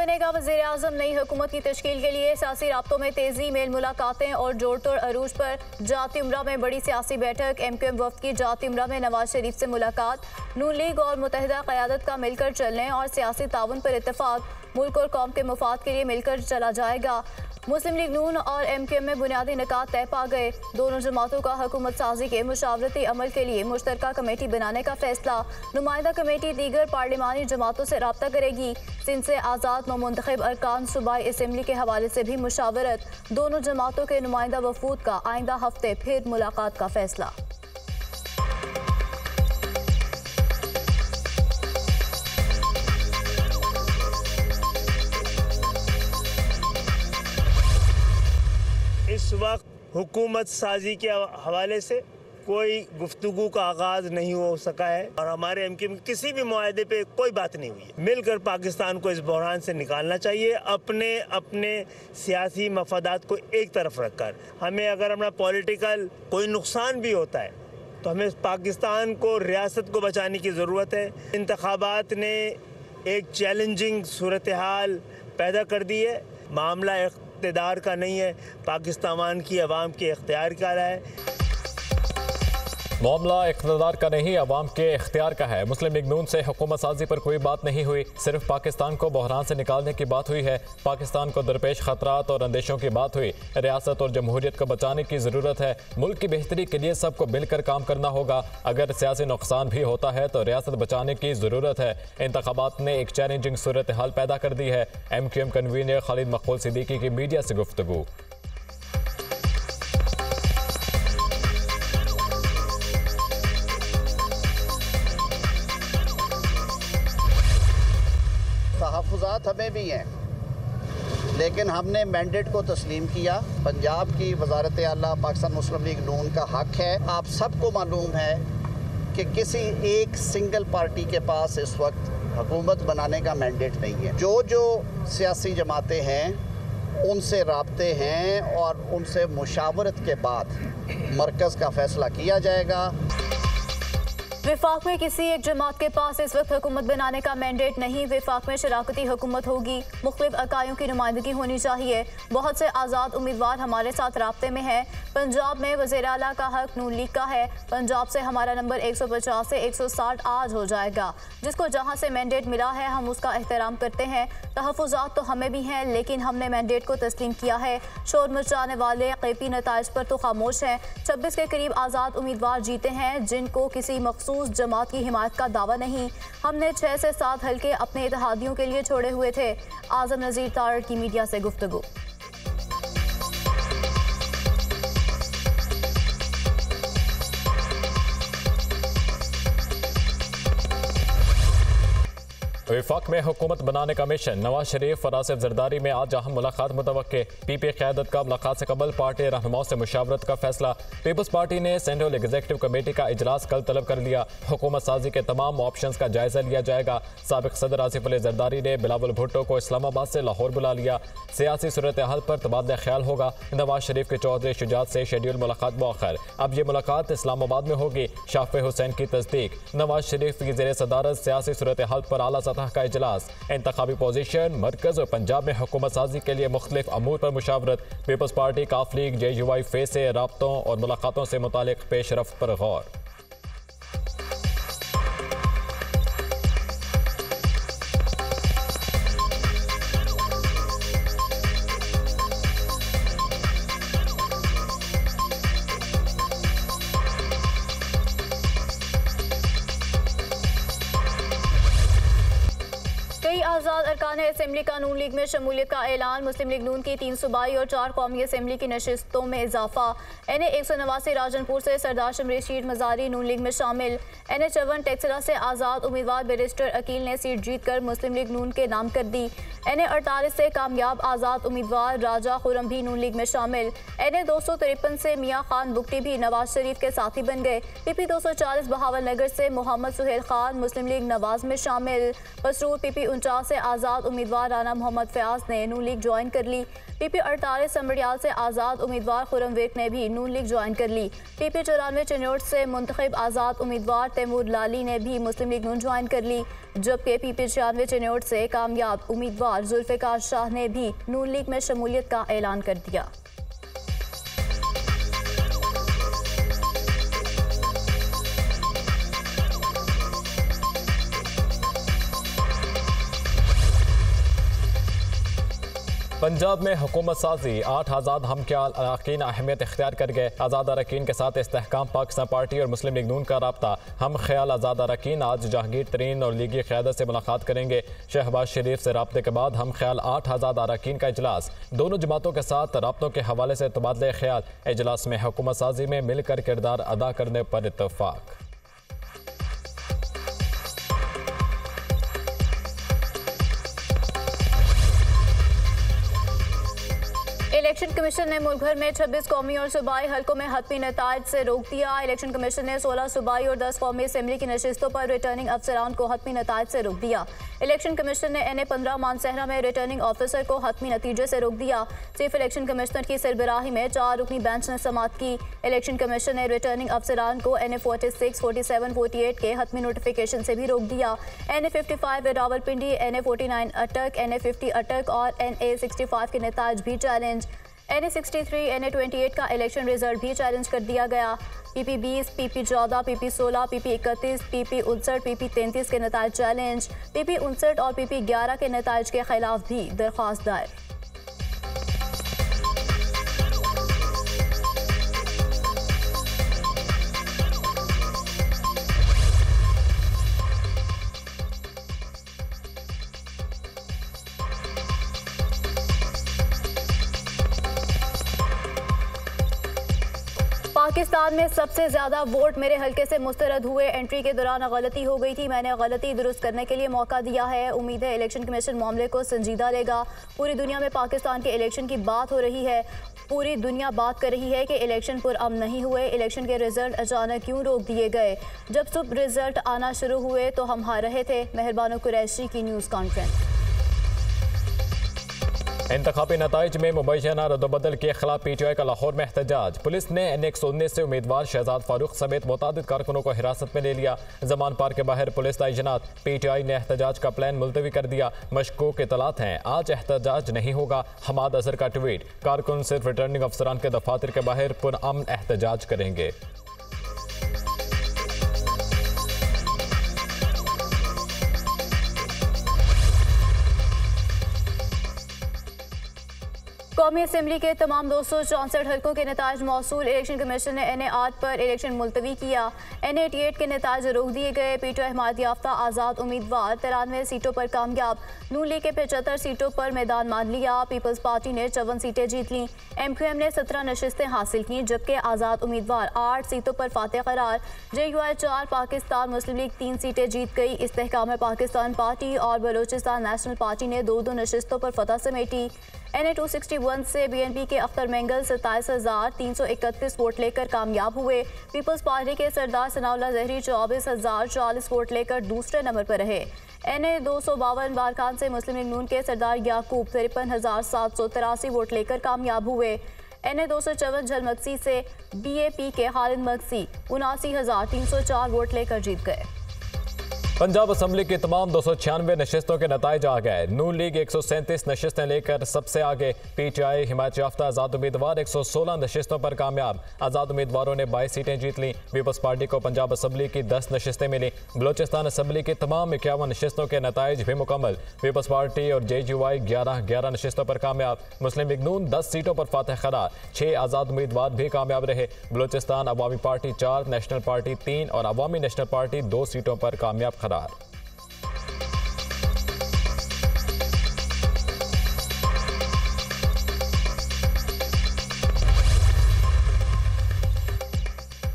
बनेगा वज़ीर आज़म। नई हुकूमत की तश्कील के लिए सियासी राब्तों में तेजी, मेल मुलाकातें और जोड़ तोड़ अरूज पर। जाती उम्रा में बड़ी सियासी बैठक। MQM वफ्द की जाती उम्रा में नवाज शरीफ से मुलाकात। नून लीग और मुत्तहिदा क़यादत का मिलकर चलने और सियासी ताउन पर इत्तफाक। मुल्क और कौम के मुफाद के लिए मिलकर चला जाएगा। मुस्लिम लीग नून और MQM में बुनियादी निकात तय पा गए। दोनों जमातों का हुकूमत साजी के मुशावरती अमल के लिए मुश्तरका कमेटी बनाने का फैसला। नुमाइंदा कमेटी दीगर पार्लिमानी जमातों से रब्ता करेगी। सिंध से आज़ाद नौमुंतखब अरकान सूबाई असम्बली के हवाले से भी मुशावरत। दोनों जमातों के नुमाइंदा वफूद का आइंदा हफ्ते फिर मुलाकात का फैसला। इस वक्त हुकूमत साजी के हवाले से कोई गुफ्तगू का आगाज़ नहीं हो सका है और हमारे MQM किसी भी मुआहदे पे कोई बात नहीं हुई है। मिलकर पाकिस्तान को इस बहरान से निकालना चाहिए। अपने अपने सियासी मफादात को एक तरफ रखकर हमें अगर हमारा पॉलिटिकल कोई नुकसान भी होता है तो हमें पाकिस्तान को, रियासत को बचाने की ज़रूरत है। इंतखाबात ने एक चैलेंजिंग सूरत हाल पैदा कर दी है। मामला इख्तियार का नहीं है, पाकिस्तान की अवाम के इख्तियार का है। मामला इख्तियार का नहीं, अवाम के इख्तियार का है। मुस्लिम लीग नून से हुकूमत साजी पर कोई बात नहीं हुई, सिर्फ पाकिस्तान को बहरान से निकालने की बात हुई है। पाकिस्तान को दरपेश खतरात और अंदेशों की बात हुई। रियासत और जमहूरियत को बचाने की ज़रूरत है। मुल्क की बेहतरी के लिए सबको मिलकर काम करना होगा। अगर सियासी नुकसान भी होता है तो रियासत बचाने की ज़रूरत है। इंतखाबात ने एक चैलेंजिंग सूरत हाल पैदा कर दी है। MQM कन्वीनर खालिद मकबूल सिद्दीकी की मीडिया से गुफ्तगू। तहफ़्फ़ुज़ात हमें भी हैं, लेकिन हमने मैंडेट को तस्लीम किया। पंजाब की वज़ारत आला पाकिस्तान मुस्लिम लीग नून का हक है। आप सबको मालूम है कि किसी एक सिंगल पार्टी के पास इस वक्त हुकूमत बनाने का मैंडेट नहीं है। जो सियासी जमातें हैं उनसे राब्ते हैं और उनसे मुशावरत के बाद मरकज़ का फ़ैसला किया जाएगा। विफाक में किसी एक जमात के पास इस वक्त हुकूमत बनाने का मैंडेट नहीं। विफाक में शराकती हुकूमत होगी। मुख्तलिफ अकायों की नुमाइंदगी होनी चाहिए। बहुत से आज़ाद उम्मीदवार हमारे साथ राब्ते में हैं। पंजाब में वज़ीर आला का हक नून लीग का है। पंजाब से हमारा नंबर 150 से 160 आज हो जाएगा। जिसको जहाँ से मैंडेट मिला है हम उसका एहतराम करते हैं। तहफ़्फ़ुज़ात तो हमें भी हैं, लेकिन हमने मैंडेट को तस्लीम किया है। शोर मचाने वाले क़ैबी नताइज पर तो खामोश हैं। 26 के करीब आज़ाद उम्मीदवार जीते हैं जिनको किसी मखसूस जमात की हिमायत का दावा नहीं। हमने 6 से 7 हल्के अपने इत्तेहादियों के लिए छोड़े हुए थे। आज़म नज़ीर तारड़ की मीडिया से गुफ्तगू। वफाक में हुकूमत बनाने का मिशन। नवाज शरीफ और आसिफ जरदारी में आज अहम मुलाकात मुतवक्के। PP क़यादत का मुलाकात से कबल पार्टी रहनुमाओं से मुशावरत का फैसला। पीपल्स पार्टी ने सेंट्रल एग्जीक्यूटिव कमेटी का इजलास कल तलब कर लिया। हुकूमत साजी के तमाम ऑप्शंस का जायजा लिया जाएगा। साबिक सदर आसिफ अली जरदारी ने बिलावल भुट्टो को इस्लामाबाद से लाहौर बुला लिया। सियासी सूरत हाल पर तबादला ख्याल होगा। नवाज शरीफ के चौधरी शुजात से शेड्यूल मुलाकात मौखर। अब ये मुलाकात इस्लामाबाद में होगी। शाफे हुसैन की तस्दीक। नवाज शरीफ की ज़ेर सदारत सियासी सूरत हाल पर आला सतह का इजलास। इंतखाबी पोजीशन, मरकज और पंजाब में हुकूमत साजी के लिए मुख्तलिफ अमूर पर मुशावरत। पीपल्स पार्टी, काफ लीग, JUI फे से राब्तों और मुलाकातों से मुतालिक पेशरफ पर गौर। आज़ाद अरकान असम्बली का नून लीग में शमूलियत का ऐलान। मुस्लिम लीग नून की 3 सूबाई और 4 कौमी असम्बली की नशिस्तों में इजाफा। NA 189 राजनपुर से सरदार शमरेशीर मजारी नून लीग में शामिल। NA 54 टेक्सला से आज़ाद उम्मीदवार बैरिस्टर अकील ने सीट जीत कर मुस्लिम लीग नून के नाम कर दी। NA 48 से कामयाब आज़ाद उम्मीदवार राजा खुरम भी नून लीग में शामिल। NA 253 से मियाँ खान बुगटी भी नवाज शरीफ के साथी बन गए। PP 240 बहावल नगर से मोहम्मद सुहेल खान मुस्लिम लीग नवाज में शामिल। मसरूर PP 49 से आज़ाद उम्मीदवार राना मोहम्मद फयाज ने नून लीग ज्वाइन कर ली। PP 48 समड़ियाल से आज़ाद उम्मीदवार खुरम विर्क ने भी नून लीग ज्वाइन कर ली। PP 94 चिन्नौर से मुंतखब आज़ाद उम्मीदवार तैमूर लाली ने भी मुस्लिम लीग नून ज्वाइन कर ली, जबकि PP 96 चिन्नौर से कामयाब उम्मीदवार जुल्फ़िकार शाह ने भी नून लीग में शमूलियत का ऐलान कर दिया। पंजाब में हुकूमत साजी 8 आज़ाद हमख्याल अरकान अहमियत इख्तियार कर गए। आज़ाद अरकान के साथ इस्तेहकाम पाकिस्तान पार्टी और मुस्लिम लीग नून का राब्ता। हम ख्याल आज़ाद अरकान आज जहांगीर तरीन और लीगी क़यादत से मुलाकात करेंगे। शहबाज शरीफ से राब्ते के बाद हम ख्याल 8 आज़ाद अरकान का इजलास। दोनों जमातों के साथ राब्तों के हवाले से तबादले ख्याल। इजलास में हुकूमत साजी में मिलकर किरदार अदा करने पर इत्तफाक। इलेक्शन कमीशन ने मुल्क भर में 26 कौमी और सूबाई हल्कों में हतमी नताइज से रोक दिया। इलेक्शन कमीशन ने 16 सूबाई और 10 कौमी असम्बली की नशिस्तों पर रिटर्निंग अफसरान को हतमी नताइज से रोक दिया। इलेक्शन कमीशन ने NA 15 मानसहरा में रिटर्निंग ऑफिसर को हतमी नतीजे से रोक दिया। चीफ इलेक्शन कमिश्नर की सरबराही में 4 रुकनी बेंच ने समाअत की। इलेक्शन कमीशन ने रिटर्निंग अफसरान को NA 46, 47, 48 के हतमी नोटिफिकेशन से भी रोक दिया। NA 55 रावलपिंडी, NA 49 अटक, NA 50 अटक और NA 65 के नताइज भी चैलेंज। NA 63, NA 28 का इलेक्शन रिजल्ट भी चैलेंज कर दिया गया। PP 20, PP 14, PP 16, PP 31, PP 59, PP 33 के नताइज चैलेंज। PP 59 और PP 11 के नताइज के खिलाफ भी दरख्वास्त दायर। पाकिस्तान में सबसे ज़्यादा वोट मेरे हल्के से मुस्तरद हुए। एंट्री के दौरान गलती हो गई थी, मैंने गलती दुरुस्त करने के लिए मौका दिया है। उम्मीद है इलेक्शन कमीशन मामले को संजीदा लेगा। पूरी दुनिया में पाकिस्तान के इलेक्शन की बात हो रही है। पूरी दुनिया बात कर रही है कि इलेक्शन पुरअमन नहीं हुए। इलेक्शन के रिजल्ट अचानक क्यों रोक दिए गए? जब सुबह रिजल्ट आना शुरू हुए तो हम हार रहे थे। मेहरबानो कुरैशी की न्यूज़ कॉन्फ्रेंस। इंतखाबी नताइज में मुबैना रद्दबदल के खिलाफ PTI का लाहौर में एहतजाज। पुलिस ने NA 119 से उम्मीदवार शहजाद फारूक समेत मुतादिद कारकुनों को हिरासत में ले लिया। जमान पार्क के बाहर पुलिस तैनात। PTI ने एहतजाज का प्लान मुलतवी कर दिया। मशकूक इतलात हैं, आज एहतजाज नहीं होगा। हमाद अजहर का ट्वीट। कारकुन सिर्फ रिटर्निंग अफसरान के दफातर के बाहर पुरअमन एहतजाज करेंगे। कौमी असम्बली के तमाम 264 हल्कों के नताइज मौसूल। इलेक्शन कमीशन ने NA 8 पर इलेक्शन मुलतवी किया। NA 88 के नताइज रोक दिए गए। PTI हिमायत याफ्ता आज़ाद उम्मीदवार 93 सीटों पर कामयाब। नून लीग के 75 सीटों पर मैदान मान लिया। पीपल्स पार्टी ने 54 सीटें जीत लीं। MQM ने 17 नशिस्तें हासिल की, जबकि आज़ाद उम्मीदवार 8 सीटों पर फातेह करार। JUI 4, पाकिस्तान मुस्लिम लीग 3 सीटें जीत गई। इस्तेहकाम पाकिस्तान पार्टी और बलोचिस्तान नेशनल पार्टी ने 2-2 नशिस्तों पर फतह समेटी। NA 261 से BNP के अख्तर मेंगल 27,331 वोट लेकर कामयाब हुए। पीपल्स पार्टी के सरदार सनाउल्लाह जहरी 24,040 वोट लेकर दूसरे नंबर पर रहे। NA 252 बारखान से मुस्लिम लीग नून के सरदार याकूब 53,783 वोट लेकर कामयाब हुए। NA 254 झलमक्सी से BAP के खालिद मक्सी 79,304 वोट लेकर जीत गए। पंजाब असम्बली की तमाम 296 नशिस्तों के नताइज आ गए। नून लीग 137 नशिस्तें लेकर सबसे आगे। PTI हिमायत याफ्ता आज़ाद उम्मीदवार 116 नशिस्तों पर कामयाब। आज़ाद उम्मीदवारों ने 22 सीटें जीत लीं। पीपल्स पार्टी को पंजाब असम्बली की 10 नशिस्तें मिली। बलोचिस्तान असम्बली की तमाम 51 नशिस्तों के नताइज भी मुकम्मल। पीपल्स पार्टी और JUI 11 नशिस्तों पर कामयाब। मुस्लिम लीग नून 10 सीटों पर फातेह करार। 6 आज़ाद उम्मीदवार भी कामयाब रहे। बलोचिस्तान अवामी पार्टी 4, नेशनल पार्टी 3 और अवामी नेशनल पार्टी 2 सीटों पर कामयाब करार।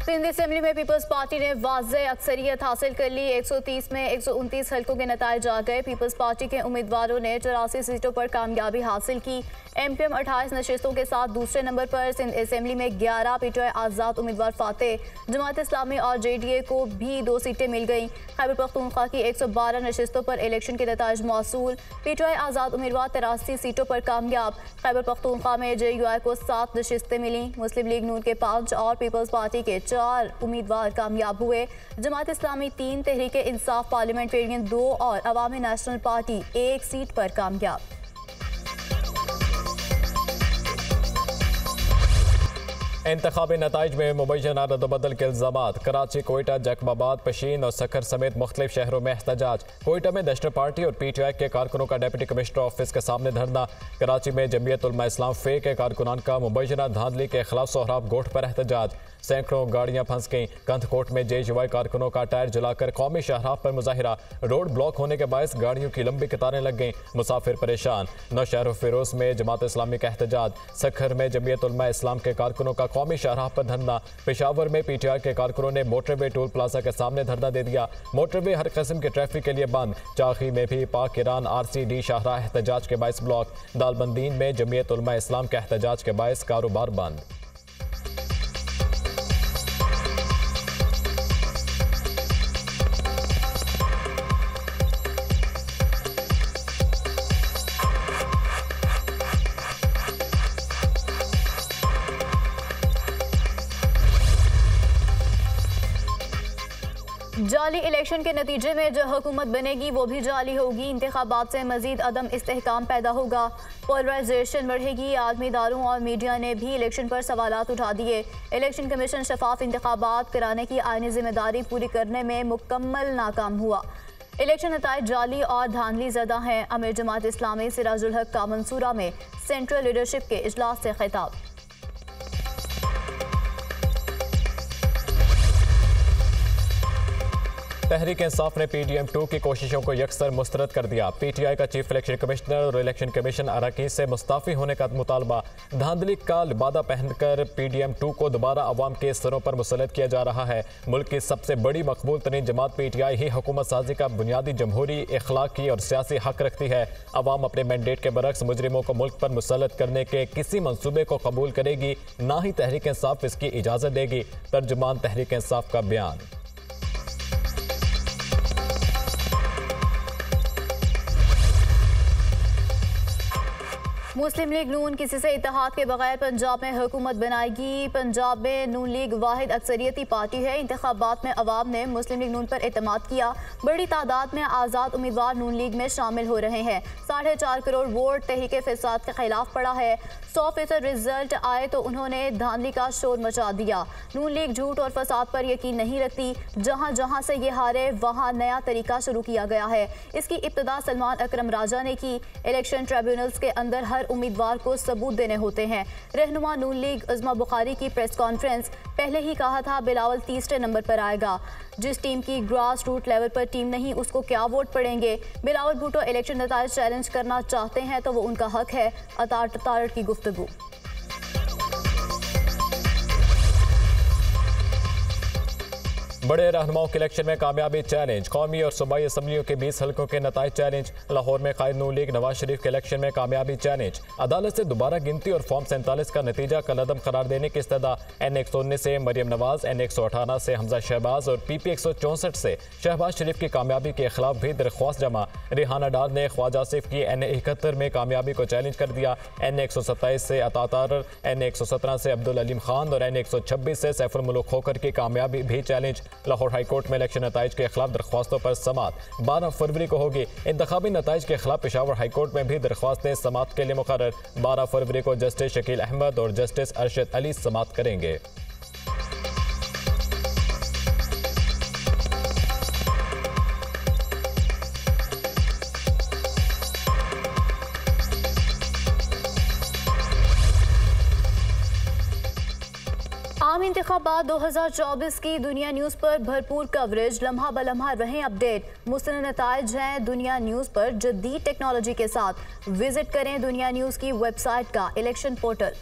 सिंध असेंबली में पीपल्स पार्टी ने वाज़ेह अक्सरियत हासिल कर ली। 130 में 129 हल्कों के नतीजे आ गए। पीपल्स पार्टी के उम्मीदवारों ने 84 सीटों पर कामयाबी हासिल की। MPM 28 नशिस्तों के साथ दूसरे नंबर पर। सिंध असेंबली में 11 PTI आज़ाद उम्मीदवार फातेह। जमात इस्लामी और JDA को भी 2 सीटें मिल गईं। खैबर पख्तूनख्वा की 112 नशिस्तों पर इलेक्शन के नतीजे मौसूल। PTI आज़ाद उम्मीदवार 83 सीटों पर कामयाब। खैबर पख्तूनख्वा में JUI को 7 नशिस्तें मिली। मुस्लिम लीग नून के 5 और पीपल्स पार्टी के 4 उम्मीदवार कामयाब हुए। जमात इस्लामी 3, तहरीक इंसाफ पार्लियामेंटेरियन 2 और अवामी नेशनल पार्टी 1 सीट पर कामयाब। इंतखाबी नताइज में मुबैना रद्दबदल के इल्ज़ामात। कराची, कोयटा, जैकबाबाद, पशीन और सखर समेत मुख्तलिफ शहरों में एहतजाज। कोयटा में नेशनल पार्टी और PTI के कारकुनों का डिप्टी कमिश्नर ऑफिस के सामने धरना। कराची में जमीयत उलमा इस्लाम फे के कारकुनान का मुबैना धांधली के खिलाफ सोहराब गोठ पर एहतजाज। सैकड़ों गाड़ियां फंस गईं। कंथकोट में JUI कारकुनों का टायर जलाकर कौमी शाहराह पर मुजाहिरा। रोड ब्लॉक होने के बायस गाड़ियों की लंबी कतारें लग गईं। मुसाफिर परेशान। नौशहर फिरोज में जमात इस्लामी का एहतजाज। सखर में जमीयत उलमा इस्लाम के कारकुनों का कौमी शाहराह पर धरना। पेशावर में PTI के कारकुनों ने मोटरवे टोल प्लाजा के सामने धरना दे दिया। मोटरवे हर किस्म के ट्रैफिक के लिए बंद। चाखी में भी पाक ईरान RCD शाहराह एहतजाज के बायस ब्लॉक। दालबंदीन में जमीयत उलमा इस्लाम के एहतजाज के बायस कारोबार बंद। जाली इलेक्शन के नतीजे में जो हुकूमत बनेगी वो भी जाली होगी। इंतखाबात से मजीद अदम इस्तेहकाम पैदा होगा। पोलराइजेशन बढ़ेगी। आदमी इदारों और मीडिया ने भी इलेक्शन पर सवालात उठा दिए। इलेक्शन कमीशन शफाफ इंतखाबात कराने की आईनी जिम्मेदारी पूरी करने में मुकम्मल नाकाम हुआ। इलेक्शन नताइज जाली और धांधली ज़दा हैं। अमीर जमात इस्लामी सिराजुल हक का मंसूरा में सेंट्रल लीडरशिप के इजलास से खिताब। तहरीक इंसाफ ने PDM 2 की कोशिशों को यकसर मुस्तरद कर दिया। PTI का चीफ इलेक्शन कमिश्नर और इलेक्शन कमीशन अरकान से मुस्ताफ़ी होने का मुतालबा। धांधली का लिबादा पहनकर PDM 2 को दोबारा अवाम के स्तरों पर मुसल्लत किया जा रहा है। मुल्क की सबसे बड़ी मकबूल तरीन जमात PTI ही हुकूमत साजी का बुनियादी जमहूरी, अखलाकी और सियासी हक रखती है। अवाम अपने मैंडेट के बरक्स मुजरिमों को मुल्क पर मुसल्लत करने के किसी मंसूबे को कबूल करेगी, ना ही तहरीक इंसाफ इसकी इजाज़त देगी। तर्जुमान तहरीक इंसाफ का बयान। मुस्लिम लीग नून किसी से इत्तेहाद के बगैर पंजाब में हुकूमत बनाएगी। पंजाब में नून लीग वाहिद अक्सरियती पार्टी है। इंतखाबात में अवाम ने मुस्लिम लीग नून पर एतमाद किया। बड़ी तादाद में आज़ाद उम्मीदवार नून लीग में शामिल हो रहे हैं। 4.5 करोड़ वोट तहरीक फसाद के खिलाफ पड़ा है। 100% रिजल्ट आए तो उन्होंने धांधली का शोर मचा दिया। नून लीग झूठ और फसाद पर यकीन नहीं रखती। जहाँ जहाँ से ये हारे वहाँ नया तरीका शुरू किया गया है। इसकी इब्तिदा सलमान अकरम राजा ने की। इलेक्शन ट्रिब्यूनल्स के अंदर हर उम्मीदवार को सबूत देने होते हैं। रहनुमा नून लीग उज़्मा बुखारी की प्रेस कॉन्फ्रेंस। पहले ही कहा था बिलावल तीसरे नंबर पर आएगा। जिस टीम की ग्रास रूट लेवल पर टीम नहीं उसको क्या वोट पड़ेंगे। बिलावल भुट्टो इलेक्शन नतीजे चैलेंज करना चाहते हैं तो वो उनका हक है। अतारट की गुफ्तगू। बड़े रहनुमाओं के इलेक्शन में कामयाबी चैलेंज। कौमी और सूबाई असम्बलियों के 20 हल्कों के नताइज चैलेंज। लाहौर में कायद नून लीग नवाज शरीफ के इलेक्शन में कामयाबी चैलेंज। अदालत से दोबारा गिनती और फॉर्म 47 का नतीजा कलअदम करार देने की इस्तदा। N119 से मरियम नवाज, N118 से हमजा शहबाज और PP 164 से शहबाज शरीफ की कामयाबी के खिलाफ भी दरख्वास्त जमा। रिहाना डार ने ख्वाजा आसिफ की N71 में कामयाबी को चैलेंज कर दिया। N127 से अतातार, N117 से अब्दुल अलीम खान और N126 से सैफुल मुल्क खोकर की कामयाबी भी चैलेंज। लाहौर हाईकोर्ट में इलेक्शन नताइज के खिलाफ दरख्वास्तों पर समात 12 फरवरी को होगी। इंतखाबी नताइज के खिलाफ पेशावर हाईकोर्ट में भी दरख्वास्तें समात के लिए मुकर्रर। 12 फरवरी को जस्टिस शकील अहमद और जस्टिस अरशद अली समात करेंगे। आम इंतखाबात 2024 की दुनिया न्यूज़ पर भरपूर कवरेज। लम्हा बलम्हा रहें अपडेट। मुस्तनद नताइज हैं दुनिया न्यूज़ पर जदीद टेक्नोलॉजी के साथ। विजिट करें दुनिया न्यूज़ की वेबसाइट का इलेक्शन पोर्टल।